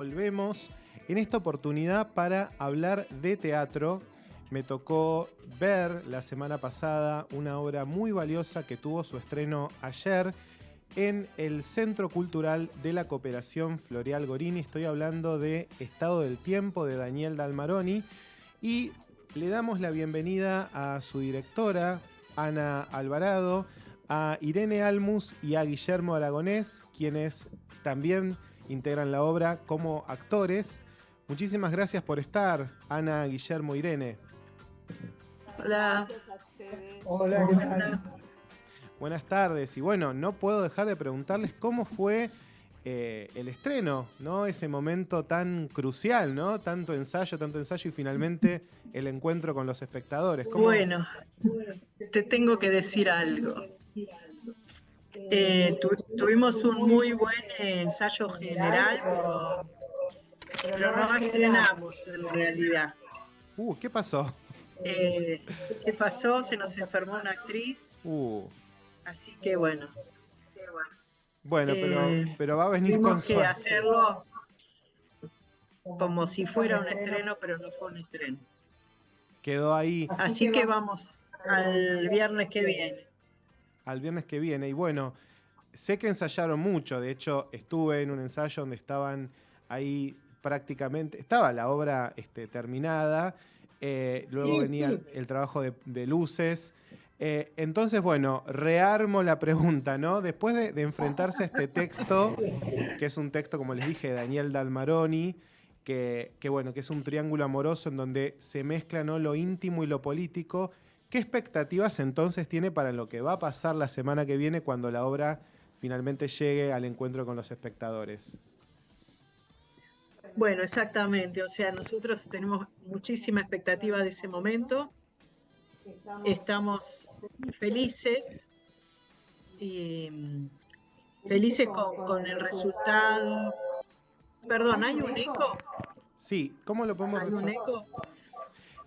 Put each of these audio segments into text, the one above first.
Volvemos en esta oportunidad para hablar de teatro. Me tocó ver la semana pasada una obra muy valiosa que tuvo su estreno ayer en el Centro Cultural de la Cooperación Floreal Gorini. Estoy hablando de Estado del Tiempo de Daniel Dalmaroni y le damos la bienvenida a su directora, Ana Alvarado, a Irene Almus y a Guillermo Aragonés, quienes también integran la obra como actores. Muchísimas gracias por estar, Ana, Guillermo, Irene. Hola. Gracias a ustedes. Hola, ¿qué tal? Buenas tardes. Y bueno, no puedo dejar de preguntarles cómo fue el estreno, ¿no? Ese momento tan crucial, ¿no? Tanto ensayo y finalmente el encuentro con los espectadores. Bueno, te tengo que decir algo. Tuvimos un muy buen ensayo general, pero no estrenamos en realidad. ¿Qué pasó? ¿Qué pasó? Se nos enfermó una actriz, así que bueno. Bueno, pero va a venir con tuvimos que hacerlo como si fuera un estreno, pero no fue un estreno. Quedó ahí. Así que vamos al viernes que viene. Al viernes que viene. Y bueno, sé que ensayaron mucho. De hecho, estuve en un ensayo donde estaban ahí prácticamente... Estaba la obra terminada. Luego venía el trabajo de luces. Entonces, bueno, rearmo la pregunta, ¿no? Después de enfrentarse a este texto, que es un texto, como les dije, de Daniel Dalmaroni, que es un triángulo amoroso en donde se mezcla, ¿no?, lo íntimo y lo político. ¿Qué expectativas entonces tiene para lo que va a pasar la semana que viene cuando la obra finalmente llegue al encuentro con los espectadores? Bueno, exactamente. O sea, nosotros tenemos muchísima expectativa de ese momento. Estamos felices y felices con el resultado. Perdón, ¿hay un eco? Sí, ¿cómo lo podemos resolver? ¿Hay un eco?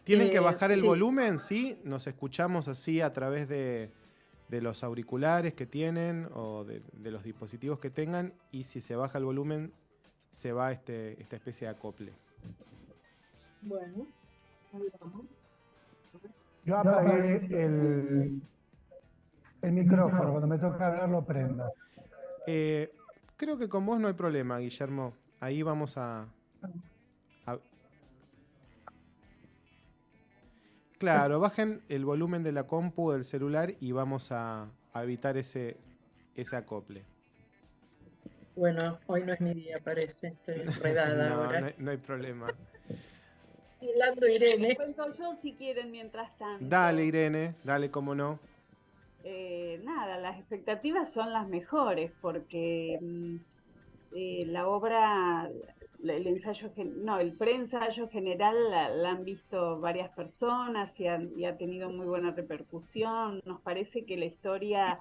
¿Tienen que bajar el sí. volumen? ¿Sí? Nos escuchamos así a través de los auriculares que tienen o de los dispositivos que tengan, y si se baja el volumen se va esta especie de acople. Bueno, ahí vamos. Yo apagué el micrófono, cuando me toca hablar lo prendo. Creo que con vos no hay problema, Guillermo. Ahí vamos a... Claro, bajen el volumen de la compu del celular y vamos a evitar ese acople. Bueno, hoy no es mi día, parece. Estoy enredada ahora. No hay problema. Hablando, Irene. Cuento yo si quieren mientras tanto. Dale, Irene, dale, cómo no. Nada, las expectativas son las mejores porque la obra, el preensayo general la han visto varias personas y ha tenido muy buena repercusión. Nos parece que la historia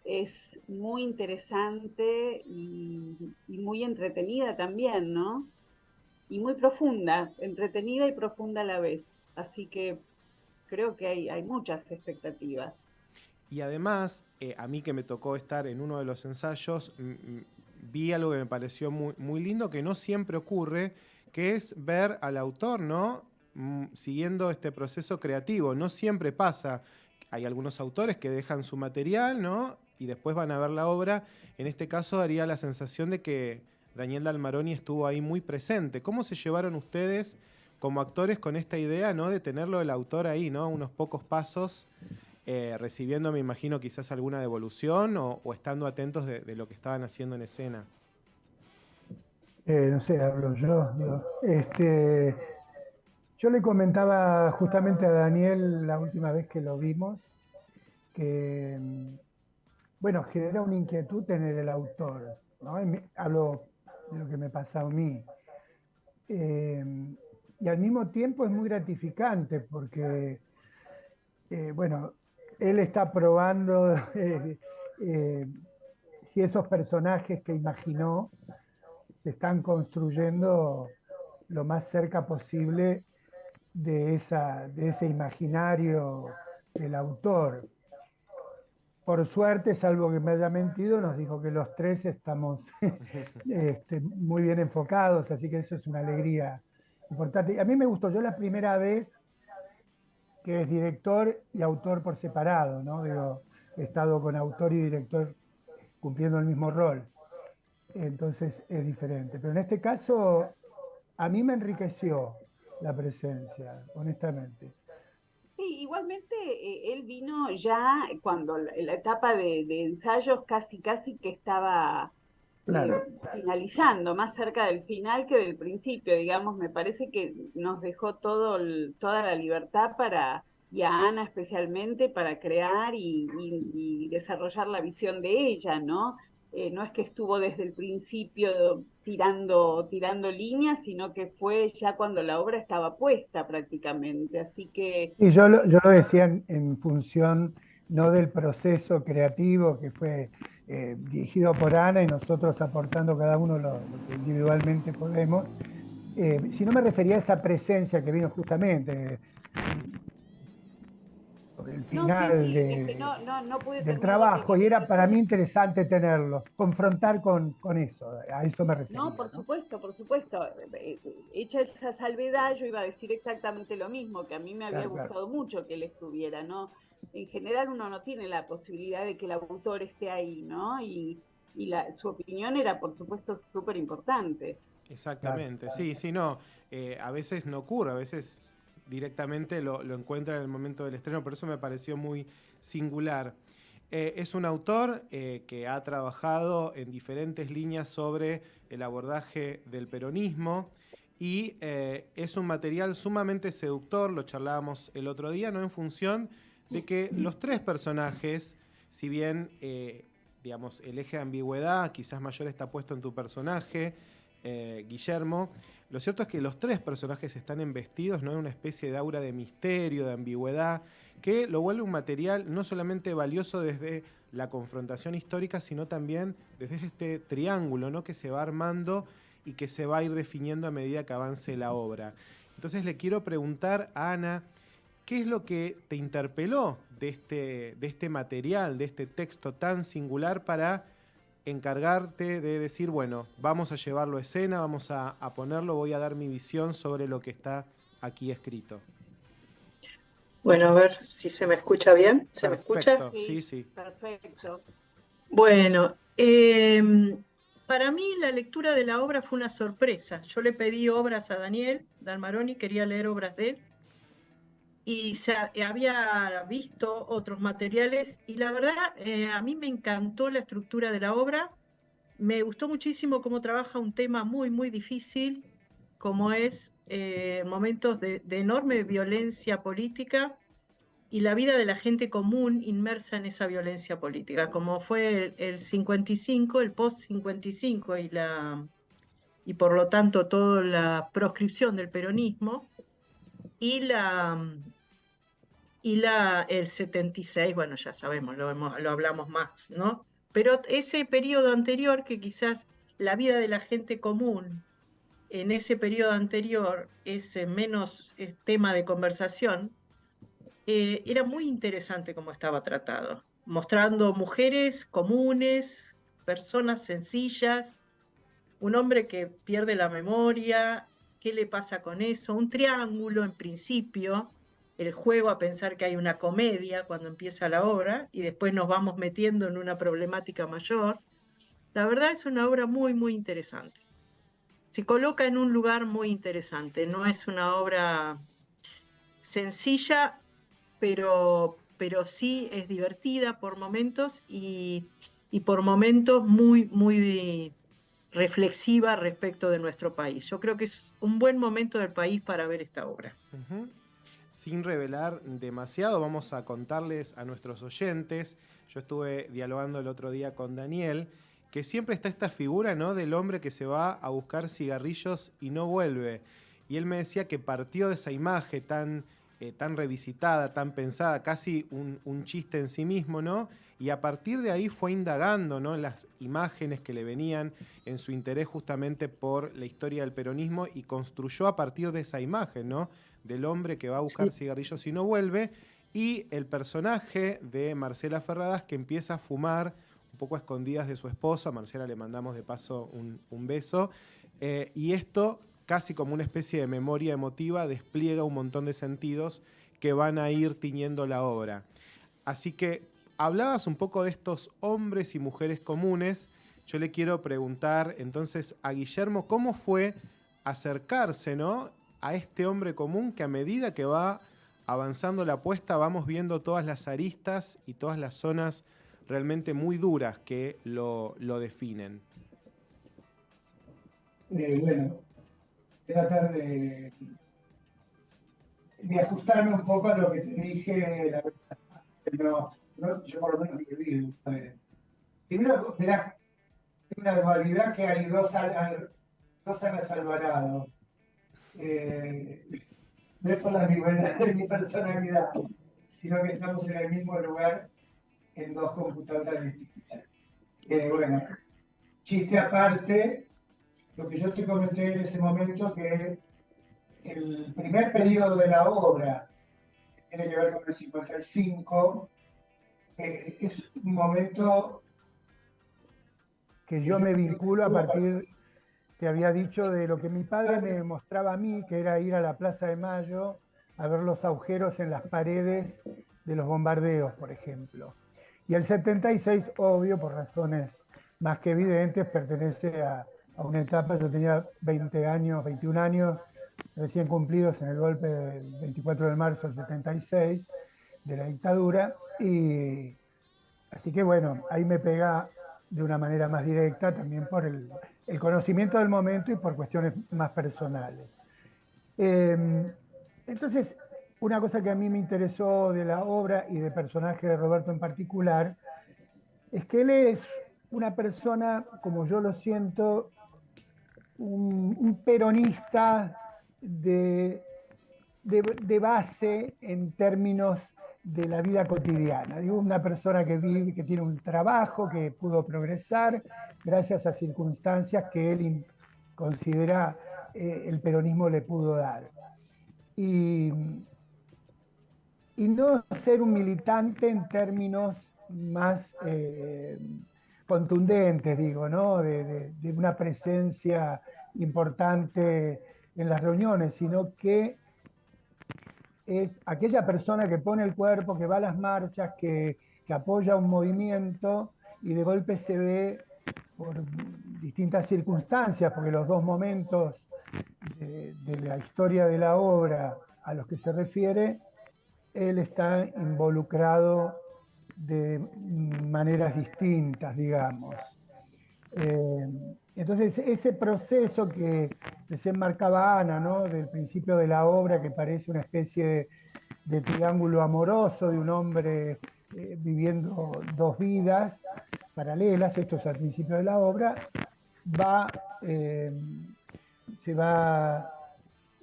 es muy interesante y muy entretenida también, ¿no? Y muy profunda, entretenida y profunda a la vez. Así que creo que hay muchas expectativas. Y además, a mí que me tocó estar en uno de los ensayos, vi algo que me pareció muy, muy lindo, que no siempre ocurre, que es ver al autor, ¿no?, siguiendo este proceso creativo. No siempre pasa. Hay algunos autores que dejan su material, ¿no?, y después van a ver la obra. En este caso daría la sensación de que Daniel Dalmaroni estuvo ahí muy presente. ¿Cómo se llevaron ustedes como actores con esta idea, ¿no?, de tenerlo el autor ahí, ¿no?, unos pocos pasos, recibiendo, me imagino, quizás alguna devolución o estando atentos de lo que estaban haciendo en escena? No sé, hablo yo. Yo le comentaba justamente a Daniel la última vez que lo vimos que, bueno, genera una inquietud tener el autor, ¿no? Hablo de lo que me pasa a mí. Y al mismo tiempo es muy gratificante porque, bueno, él está probando si esos personajes que imaginó se están construyendo lo más cerca posible de ese imaginario del autor. por suerte, salvo que me haya mentido, nos dijo que los tres estamos muy bien enfocados, así que eso es una alegría importante. Y a mí me gustó, yo la primera vez que es director y autor por separado, ¿no? Digo, he estado con autor y director cumpliendo el mismo rol, entonces es diferente. Pero en este caso, a mí me enriqueció la presencia, honestamente. Sí, igualmente él vino ya cuando la etapa de ensayos casi que estaba Claro. finalizando, más cerca del final que del principio, digamos, me parece que nos dejó toda la libertad y a Ana especialmente, para crear y desarrollar la visión de ella, ¿no? No es que estuvo desde el principio tirando líneas, sino que fue ya cuando la obra estaba puesta prácticamente, así que... Y yo lo decía en función no del proceso creativo que fue dirigido por Ana y nosotros aportando cada uno lo que individualmente podemos, sino me refería a esa presencia que vino justamente sobre el No, sí, final sí, es que no pude del terminar de trabajo y era para eso. mí interesante tenerlo, confrontar con eso, a eso me refería. No, por supuesto, por supuesto. Hecha esa salvedad, yo iba a decir exactamente lo mismo, que a mí me había Claro, claro. gustado mucho que él estuviera, ¿no? En general uno no tiene la posibilidad de que el autor esté ahí, ¿no? Su opinión era, por supuesto, súper importante. Exactamente, Claro. sí, sí, no. A veces no ocurre, a veces directamente lo encuentra en el momento del estreno, por eso me pareció muy singular. Es un autor que ha trabajado en diferentes líneas sobre el abordaje del peronismo y es un material sumamente seductor, lo charlábamos el otro día, ¿no? En función de que los tres personajes, si bien digamos, el eje de ambigüedad quizás mayor está puesto en tu personaje, Guillermo, lo cierto es que los tres personajes están embestidos, ¿no?, en una especie de aura de misterio, de ambigüedad, que lo vuelve un material no solamente valioso desde la confrontación histórica, sino también desde este triángulo, ¿no?, que se va armando y que se va a ir definiendo a medida que avance la obra. Entonces le quiero preguntar a Ana, ¿qué es lo que te interpeló de este material, de este texto tan singular para encargarte de decir, bueno, vamos a llevarlo a escena, vamos a ponerlo, voy a dar mi visión sobre lo que está aquí escrito? Bueno, a ver si se me escucha bien. ¿Se me escucha? Sí, sí. Perfecto. Bueno, para mí la lectura de la obra fue una sorpresa. Yo le pedí obras a Daniel Dalmaroni, quería leer obras de él, y había visto otros materiales, y la verdad a mí me encantó la estructura de la obra. Me gustó muchísimo cómo trabaja un tema muy, muy difícil, como es momentos de enorme violencia política y la vida de la gente común inmersa en esa violencia política, como fue el 55, el post-55 y por lo tanto toda la proscripción del peronismo y el 76, bueno, ya sabemos, lo hablamos más, ¿no? Pero ese periodo anterior, que quizás la vida de la gente común en ese periodo anterior es menos tema de conversación, era muy interesante cómo estaba tratado, mostrando mujeres comunes, personas sencillas, un hombre que pierde la memoria, qué le pasa con eso, un triángulo en principio, el juego a pensar que hay una comedia cuando empieza la obra y después nos vamos metiendo en una problemática mayor. La verdad es una obra muy, muy interesante. Se coloca en un lugar muy interesante, no es una obra sencilla, pero sí es divertida por momentos y por momentos muy, muy reflexiva respecto de nuestro país. Yo creo que es un buen momento del país para ver esta obra. Sin revelar demasiado, vamos a contarles a nuestros oyentes. Yo estuve dialogando el otro día con Daniel, que siempre está esta figura, ¿no?, del hombre que se va a buscar cigarrillos y no vuelve. Y él me decía que partió de esa imagen tan revisitada, tan pensada, casi un chiste en sí mismo, ¿no? Y a partir de ahí fue indagando, ¿no?, en las imágenes que le venían, en su interés justamente por la historia del peronismo, y construyó a partir de esa imagen, ¿no?, del hombre que va a buscar cigarrillos y no vuelve. y el personaje de Marcela Ferradas que empieza a fumar un poco a escondidas de su esposo. A Marcela le mandamos de paso un beso. Y esto, casi como una especie de memoria emotiva, despliega un montón de sentidos que van a ir tiñendo la obra. Así que hablabas un poco de estos hombres y mujeres comunes. Yo le quiero preguntar entonces a Guillermo cómo fue acercarse, ¿no?, a este hombre común que a medida que va avanzando la apuesta vamos viendo todas las aristas y todas las zonas realmente muy duras que lo definen. Bueno, voy a tratar de ajustarme un poco a lo que te dije la vez pasada. Yo por lo menos me olvido. Primero, verás, es una dualidad que hay dos alas Alvarado. No es por la ambigüedad de mi personalidad, sino que estamos en el mismo lugar en dos computadoras distintas. Bueno, chiste aparte, lo que yo te comenté en ese momento, que el primer periodo de la obra, que tiene que ver con el 55, es un momento que yo me vinculo a partir, te había dicho, de lo que mi padre me mostraba a mí, que era ir a la Plaza de Mayo a ver los agujeros en las paredes de los bombardeos, por ejemplo. Y el 76, obvio, por razones más que evidentes, pertenece a una etapa. Yo tenía 20 años, 21 años, recién cumplidos en el golpe del 24 de marzo del 76, de la dictadura, y así que bueno, ahí me pega de una manera más directa, también por el conocimiento del momento y por cuestiones más personales. Entonces, una cosa que a mí me interesó de la obra y del personaje de Roberto en particular, es que él es una persona, como yo lo siento, un peronista de base en términos de la vida cotidiana. Digo, una persona que vive, que tiene un trabajo, que pudo progresar gracias a circunstancias que él considera el peronismo le pudo dar. Y no ser un militante en términos más contundentes, digo, ¿no? De una presencia importante en las reuniones, sino que es aquella persona que pone el cuerpo, que va a las marchas, que apoya un movimiento y de golpe se ve por distintas circunstancias, porque los dos momentos de la historia de la obra a los que se refiere, él está involucrado de maneras distintas, digamos. Entonces, ese proceso que desenmarcaba Ana, ¿no?, del principio de la obra, que parece una especie de triángulo amoroso de un hombre viviendo dos vidas paralelas, esto es al principio de la obra, se va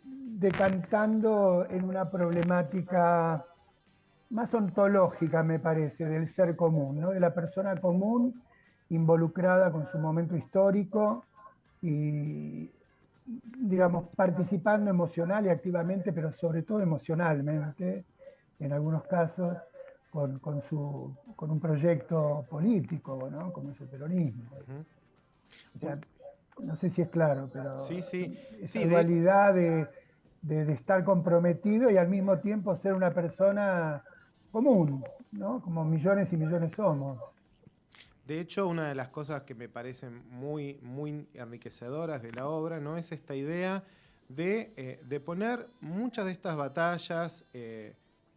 decantando en una problemática más ontológica, me parece, del ser común, ¿no?, de la persona común involucrada con su momento histórico y, digamos, participando emocional y activamente, pero sobre todo emocionalmente, en algunos casos, con un proyecto político, ¿no?, como es el peronismo. O sea, no sé si es claro, pero sí. esa dualidad de estar comprometido y al mismo tiempo ser una persona común, ¿no?, como millones y millones somos. De hecho, una de las cosas que me parecen muy, muy enriquecedoras de la obra, ¿no?, es esta idea de poner muchas de estas batallas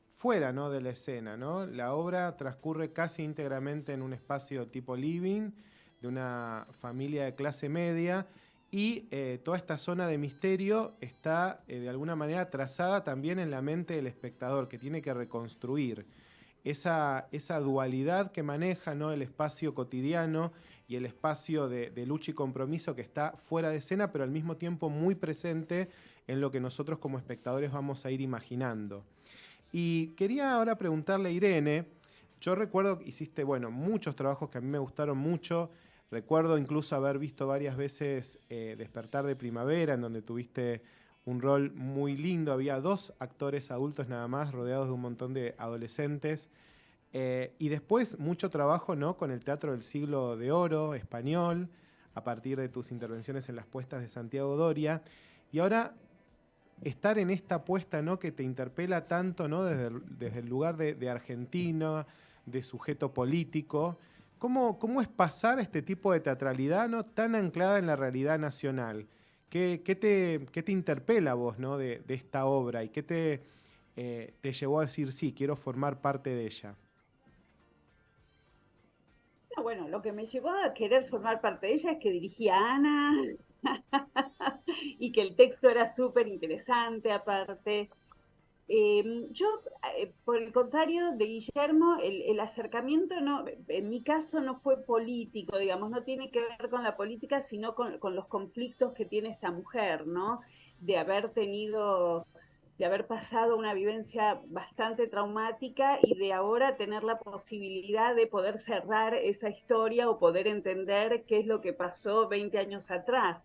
fuera, ¿no?, de la escena, ¿no? La obra transcurre casi íntegramente en un espacio tipo living, de una familia de clase media, y toda esta zona de misterio está de alguna manera trazada también en la mente del espectador, que tiene que reconstruir esa dualidad que maneja, ¿no?, el espacio cotidiano y el espacio de lucha y compromiso que está fuera de escena, pero al mismo tiempo muy presente en lo que nosotros como espectadores vamos a ir imaginando. Y quería ahora preguntarle a Irene, yo recuerdo que hiciste, bueno, muchos trabajos que a mí me gustaron mucho. Recuerdo incluso haber visto varias veces Despertar de Primavera, en donde tuviste un rol muy lindo. Había 2 actores adultos nada más, rodeados de un montón de adolescentes. Y después mucho trabajo, ¿no?, con el Teatro del Siglo de Oro español, a partir de tus intervenciones en las puestas de Santiago Doria. Y ahora estar en esta puesta, ¿no?, que te interpela tanto, ¿no?, desde el lugar de argentino, de sujeto político. ¿Cómo es pasar este tipo de teatralidad, ¿no?, tan anclada en la realidad nacional? ¿Qué te interpela a vos, ¿no?, de esta obra? ¿Y qué te llevó a decir, sí, quiero formar parte de ella? No, bueno, lo que me llevó a querer formar parte de ella es que dirigía a Ana y que el texto era súper interesante aparte. Yo, por el contrario de Guillermo, el acercamiento, no, en mi caso, no fue político, digamos, no tiene que ver con la política, sino con los conflictos que tiene esta mujer, ¿no? De haber pasado una vivencia bastante traumática y de ahora tener la posibilidad de poder cerrar esa historia o poder entender qué es lo que pasó 20 años atrás.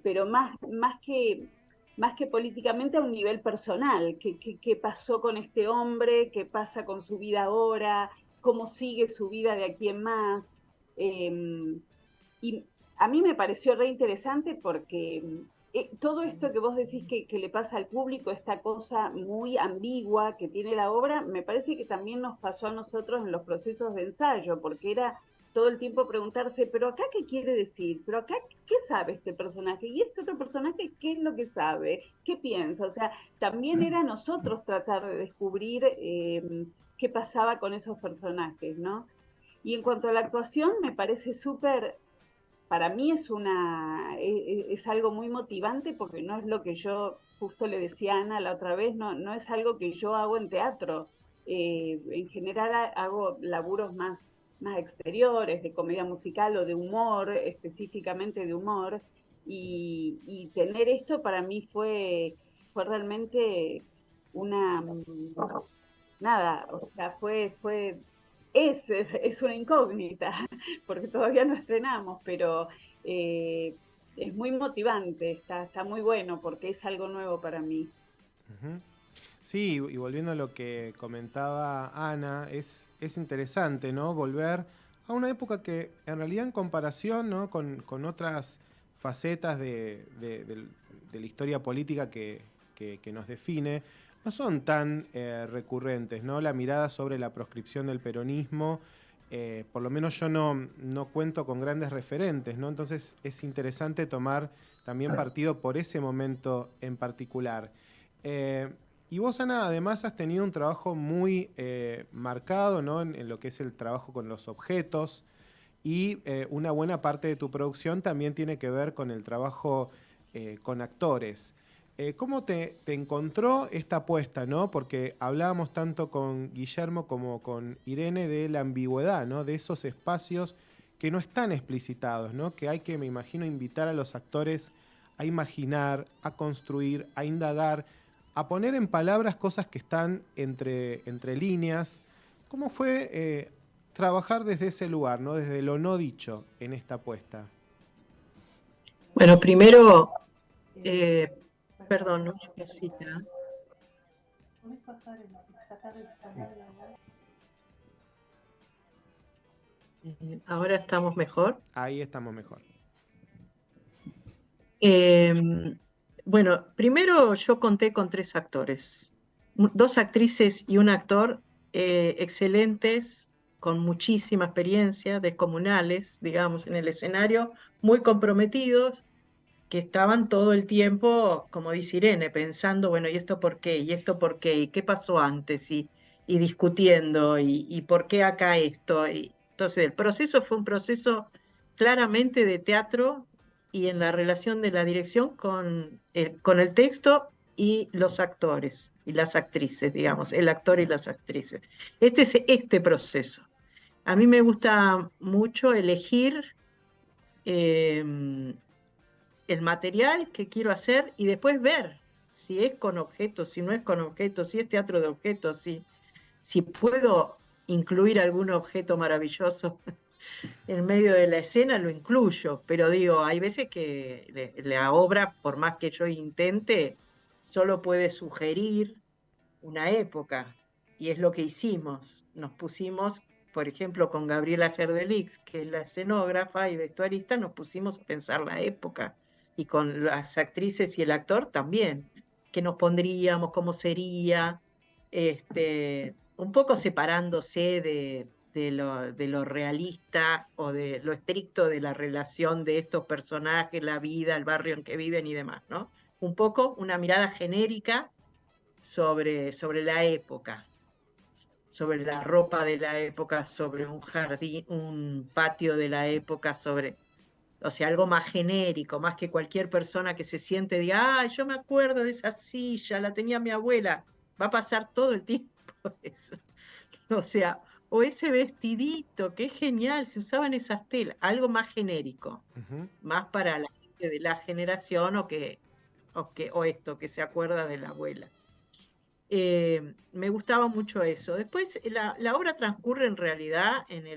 Pero más que políticamente, a un nivel personal. ¿Qué pasó con este hombre? ¿Qué pasa con su vida ahora? ¿Cómo sigue su vida de aquí en más? Y a mí me pareció re interesante porque todo esto que vos decís que le pasa al público, esta cosa muy ambigua que tiene la obra, me parece que también nos pasó a nosotros en los procesos de ensayo, porque era todo el tiempo preguntarse, pero acá qué quiere decir, pero acá qué sabe este personaje, y este otro personaje qué es lo que sabe, qué piensa. O sea, también era nosotros tratar de descubrir qué pasaba con esos personajes, ¿no? Y en cuanto a la actuación, me parece súper, para mí es algo muy motivante, porque no es lo que yo, justo le decía a Ana la otra vez, no es algo que yo hago en teatro. En general hago laburos más exteriores, de comedia musical o de humor, específicamente de humor, y tener esto para mí fue realmente una, nada, o sea, es una incógnita, porque todavía no estrenamos, pero es muy motivante, está muy bueno, porque es algo nuevo para mí. Uh-huh. Sí, y volviendo a lo que comentaba Ana, es interesante, ¿no?, volver a una época que en realidad, en comparación, ¿no?, con otras facetas de la historia política que nos define, no son tan recurrentes, ¿no? La mirada sobre la proscripción del peronismo, por lo menos yo no cuento con grandes referentes, ¿no? Entonces es interesante tomar también partido por ese momento en particular. Y vos, Ana, además has tenido un trabajo muy marcado, ¿no?, en lo que es el trabajo con los objetos, y una buena parte de tu producción también tiene que ver con el trabajo con actores. ¿Cómo te encontró esta apuesta, ¿no? Porque hablábamos tanto con Guillermo como con Irene de la ambigüedad, ¿no?, de esos espacios que no están explicitados, ¿no?, que hay que, me imagino, invitar a los actores a imaginar, a construir, a indagar, a poner en palabras cosas que están entre líneas. ¿Cómo fue trabajar desde ese lugar, ¿no?, desde lo no dicho en esta apuesta? Bueno, primero, perdón, una cosita. Ahora estamos mejor. Ahí estamos mejor. Bueno, primero yo conté con 3 actores, 2 actrices y un actor excelentes, con muchísima experiencia, descomunales, digamos, en el escenario, muy comprometidos, que estaban todo el tiempo, como dice Irene, pensando, bueno, ¿y esto por qué? ¿Y esto por qué? ¿Y qué pasó antes? Y discutiendo, ¿y por qué acá esto? Y entonces el proceso fue un proceso claramente de teatro, y en la relación de la dirección con el texto y los actores y las actrices, digamos, el actor y las actrices. Este es este proceso. A mí me gusta mucho elegir el material que quiero hacer y después ver si es con objetos, si no es con objetos, si es teatro de objetos, si puedo incluir algún objeto maravilloso en medio de la escena lo incluyo, pero digo, hay veces que la obra, por más que yo intente, solo puede sugerir una época, y es lo que hicimos. Nos pusimos, por ejemplo, con Gabriela Gerdelix, que es la escenógrafa y vestuarista, nos pusimos a pensar la época, y con las actrices y el actor también, qué nos pondríamos, cómo sería, un poco separándose de lo realista o de lo estricto de la relación de estos personajes, la vida, el barrio en que viven y demás, ¿no? Un poco una mirada genérica sobre la época, sobre la ropa de la época, sobre un jardín, un patio de la época, o sea, algo más genérico, más que cualquier persona que se siente y diga, ah, yo me acuerdo de esa silla, la tenía mi abuela. Va a pasar todo el tiempo eso. O sea, o ese vestidito, qué genial, se usaban esas telas, algo más genérico, más para la gente de la generación o esto, que se acuerda de la abuela. Me gustaba mucho eso. Después, la obra transcurre en realidad entre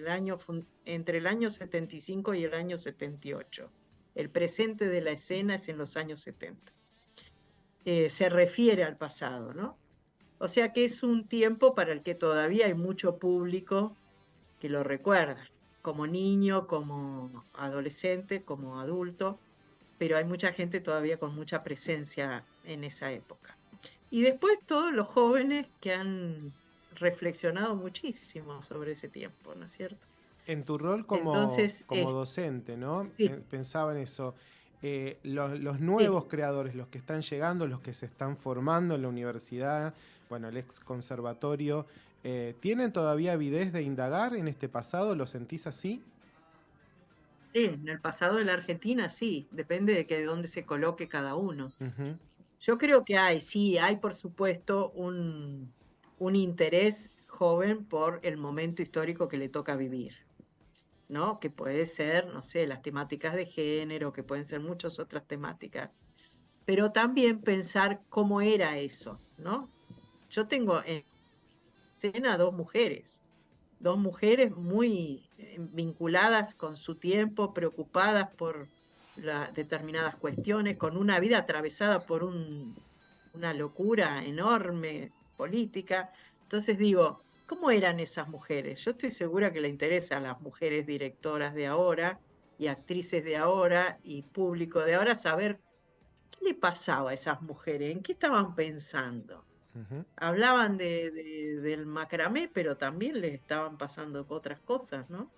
el año 75 y el año 78. El presente de la escena es en los años 70. Se refiere al pasado, ¿no? O sea que es un tiempo para el que todavía hay mucho público que lo recuerda, como niño, como adolescente, como adulto, pero hay mucha gente todavía con mucha presencia en esa época. Y después todos los jóvenes que han reflexionado muchísimo sobre ese tiempo, ¿no es cierto? En tu rol Entonces, como docente, ¿no? sí, Pensaba en eso. Los sí, nuevos creadores, los que están llegando, los que se están formando en la universidad, bueno, el ex conservatorio, ¿tienen todavía avidez de indagar en este pasado? ¿Lo sentís así? sí, en el pasado de la Argentina sí, depende de dónde se coloque cada uno. Ujú. Yo creo que sí, hay por supuesto un interés joven por el momento histórico que le toca vivir, ¿no? Que puede ser, no sé, las temáticas de género, que pueden ser muchas otras temáticas, pero también pensar cómo era eso, ¿no? Yo tengo en escena dos mujeres muy vinculadas con su tiempo, preocupadas por determinadas cuestiones, con una vida atravesada por una locura enorme política. Entonces digo, ¿cómo eran esas mujeres? Yo estoy segura que le interesa a las mujeres directoras de ahora y actrices de ahora y público de ahora saber qué le pasaba a esas mujeres, en qué estaban pensando. Ujú. Hablaban del macramé, pero también les estaban pasando otras cosas, ¿no? ¿Cómo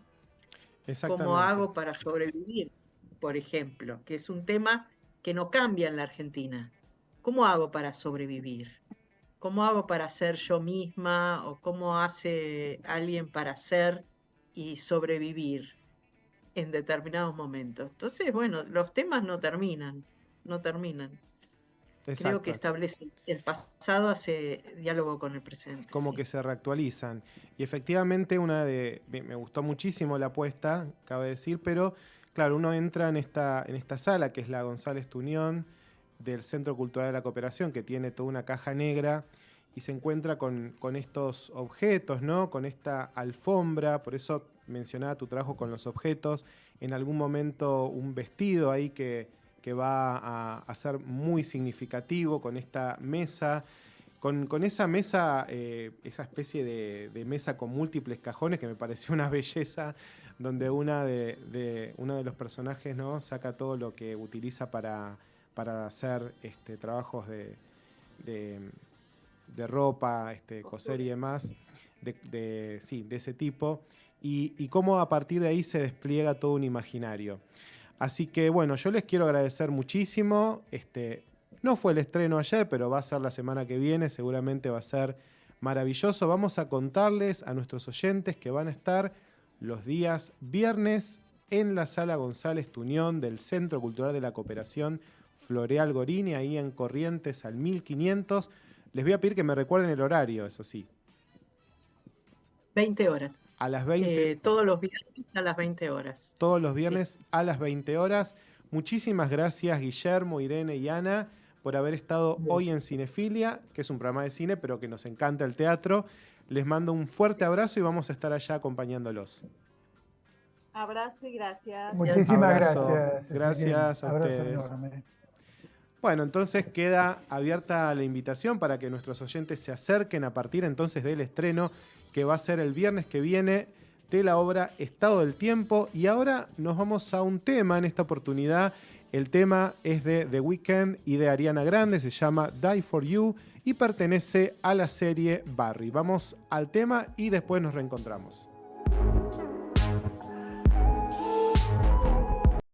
Exactamente. hago para sobrevivir, por ejemplo? Que es un tema que no cambia en la Argentina. ¿Cómo hago para sobrevivir? ¿Cómo hago para ser yo misma? ¿O cómo hace alguien para ser y sobrevivir en determinados momentos? Entonces, bueno, los temas no terminan, no terminan. Creo que Exacto. establece el pasado, hace diálogo con el presente, Como que sí. se reactualizan. Y efectivamente me gustó muchísimo la apuesta, cabe decir, pero claro, uno entra en esta sala, que es la González Tuñón, del Centro Cultural de la Cooperación, que tiene toda una caja negra, y se encuentra con estos objetos, ¿no? Con esta alfombra, por eso mencionaba tu trabajo con los objetos, en algún momento un vestido ahí que va a ser muy significativo, con esta mesa. Con esa mesa, esa especie de mesa con múltiples cajones que me pareció una belleza, donde uno de los personajes, ¿no? Saca todo lo que utiliza para hacer trabajos de, de ropa, coser y demás, sí, de ese tipo, y cómo a partir de ahí se despliega todo un imaginario. Así que bueno, yo les quiero agradecer muchísimo. No fue el estreno ayer, pero va a ser la semana que viene, seguramente va a ser maravilloso. Vamos a contarles a nuestros oyentes que van a estar los días viernes en la Sala González Tuñón del Centro Cultural de la Cooperación Floreal Gorini, ahí en Corrientes al 1500. Les voy a pedir que me recuerden el horario, eso sí. 20 horas. A las 20, Todos los viernes a las 20 horas. todos los Sí. viernes a las 20 horas. Muchísimas gracias, Guillermo, Irene y Ana, por haber estado hoy en Cinefilia, que es un programa de cine, pero que nos encanta el teatro. Les mando un fuerte abrazo y vamos a estar allá acompañándolos. Abrazo y gracias. Muchísimas Abrazo. gracias. Gracias a Abrazo ustedes. enorme. Bueno, entonces queda abierta la invitación para que nuestros oyentes se acerquen a partir entonces del estreno que va a ser el viernes que viene de la obra Estado del Tiempo. Y ahora nos vamos a un tema en esta oportunidad. El tema es de The Weeknd y de Ariana Grande, se llama Die For You y pertenece a la serie Barry. Vamos al tema y después nos reencontramos.